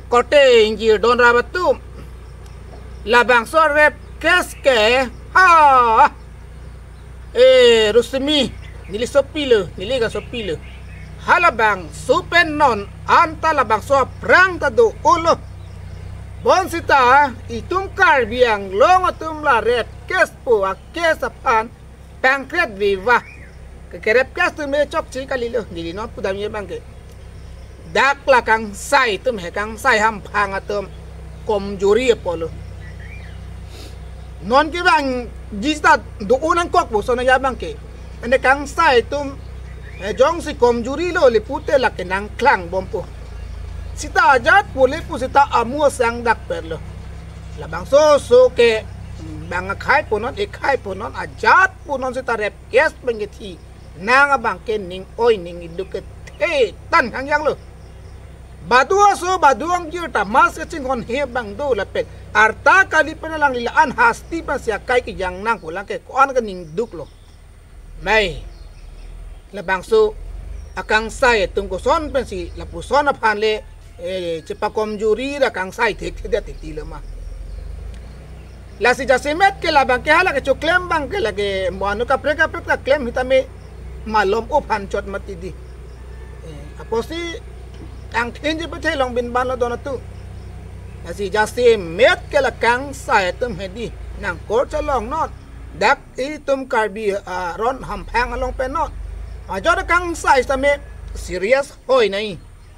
Korte injir don rabatu. Labang so rep keske. Ha. Rusmi nili sopile, nili ga sopile. Halabang supen non anta labang so prang tadu ulo. Bon sita itungkar biang long atum la red kes po a kesapan pankret viva. Kekerep kes tu me chok chi kalilo nili non pudam ye bangke. Dak lakang sai tum he kang sai ham phang atum kom juri polo. Non ki bang jista do unang kok po so na ya bangke. Ane kang sai tum jong si kom juri lo lipute la kenang klang bompo. Sita ajat boleh pu sita amu sang dak perlo. Labang so ke bang khai ponon khai ponon ajat ponon sita rep kes bangeti nang abang ken ning oi ning iduket he tan kang yang lo. Badua so baduang jir ta mas ke chingon he bang do lapet. Arta kali penalang lilaan hasti pa siya kai ki yang nang kulang ke kuan ka ning duk lo. Mai labang so akang sai tungkoson pensi lapuson apan le cepat komjuri dah kang sai tek dia titi lemah. La si jasemet ke labang ke hala ke choklem bang ke lage manu ka preka klem hitame malom opan chot mati di. Aposi ang thinji pete long bin ban lo donatu. La si jasemet ke la kang sai tum hedi nang kor chalong not dak tum karbi ron hampang along penot. Ajor kang sai tame serious hoy nai.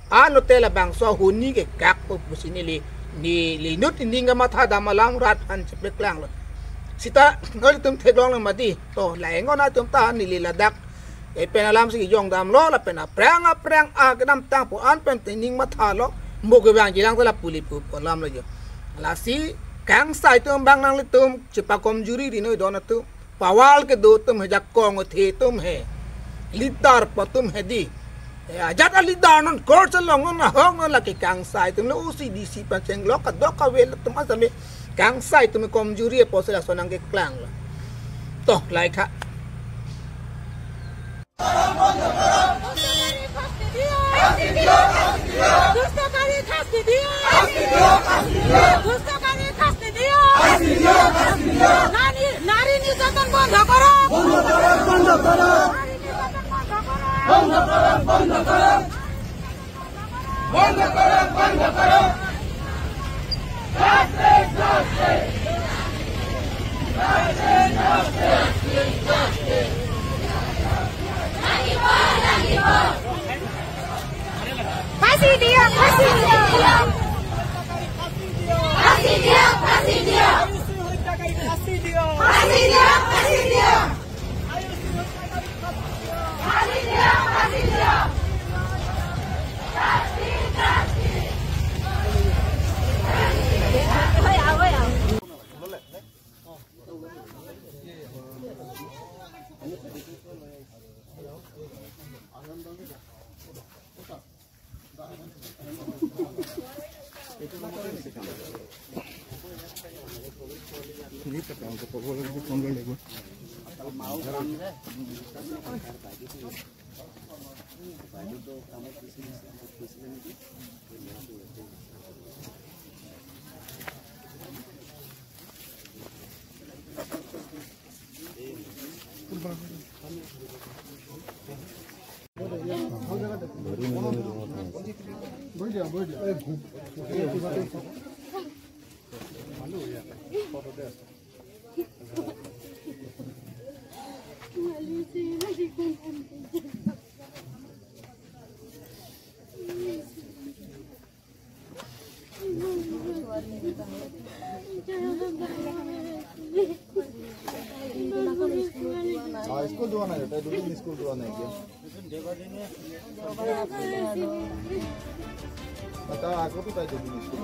Ano tela bang so huni ke kak po pusini li nut hindi nga mata damalang rat han cepet lang lo. Sita ngol tum teglong lang mati to laengo na tum tahan nililadak penalam si yong dam lo la pena prang kadam tang po an pen tining mata lo mo ke bang jilang tela puli pu lam lo jo. La si kang sai tum bang nang litum cepa kom juri di noi dona tu pawal ke do tum hejak kong the tum he litar patum hedi. Ajat alidar non kor chalong na hong la ke kang sai tum lo UCDC pa cheng lo ka do ka wel tum asame kang sai tum kom juri po sila sonang ke klang lo to lai kha নারী নির্যাতন বন্ধ করো বন্ধ করো বন্ধ করো বন্ধ করো বন্ধ করো বন্ধ করো ফাঁসি দিও ফাঁসি দিও ফাঁসি দিও ফাঁসি দিও ফাঁসি দিও ফাঁসি দিও ফাঁসি দিও Ini tekan ke pokok lagi panggal lagi. School doa na yun, tayo dulu school doa na yun. Maka aku tuh tayo dulu school.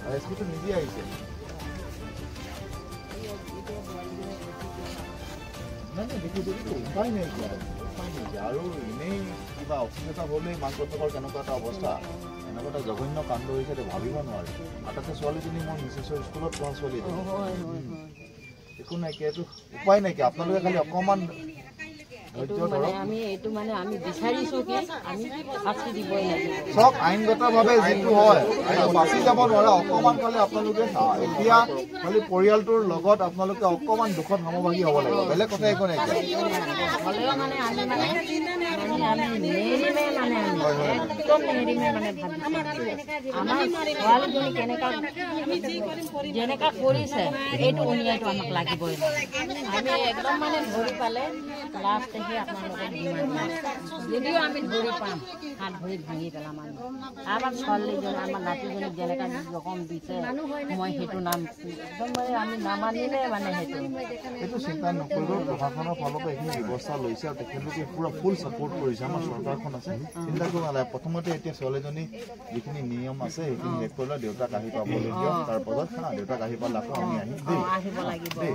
Ayah school tuh নিজে আহিছে. না না দেখি দেখি উপায় নেই কি আর উপায় নেই আৰু এনেই কিবা অসুবিধা হ'লে মাক বাপেকৰ কেনেকুৱা এটা অৱস্থা এনেকুৱা এটা জঘন্য কাণ্ড হৈছে ভাবিব নোৱাৰে আৰু তাতে ছোৱালীজনী মোৰ মিছেছৰ স্কুলত পঢ়া ছোৱালী একো নাইকিয়া এইটো উপায় নাইকিয়া আপোনালোকে খালি অকণমান চব আইনগতভাৱে যিটো হয় বাচি যাব নোৱাৰে অকণমান খালি আপোনালোকে এতিয়া খালি পৰিয়ালটোৰ লগত আপোনালোকে অকণমান দুখত সমভাগী হ'ব লাগিব বেলেগ কথা একো নাইকিয়া যেনেকা কৰিছে এইটো উনিয়াইটো আমাক লাগিবই আমি একদম মানে ধৰি পালে লাষ্টহে আপোনালোকক যদিও আমি ধৰি পাম হাত ভৰি ভাঙি পেলাম আমি আমাৰ ছোৱালীজনী আমাৰ নাতিজনীক যেনেকা ৰকম দিছে মই সেইটো নাম একদম মানে আমি নামানিলে মানে সেইটো চিন্তা নকৰিব প্ৰশাসনৰ ফালৰ পৰা এইখিনি ব্যৱস্থা লৈছে আৰু তেখেতলোকে পুৰা ফুল ছাপোৰ্ট কৰিছে আমাৰ চৰকাৰখন আছে চিন্তা কৰিব নালাগে প্ৰথমতে এতিয়া ছোৱালীজনী যিখিনি নিয়ম আছে সেইখিনি শেষ কৰিলে দেউতাক আহি পাবলৈ দিয়ক তাৰ পাছত দেউতাক আহি পালে আকৌ আমি আহিম দেই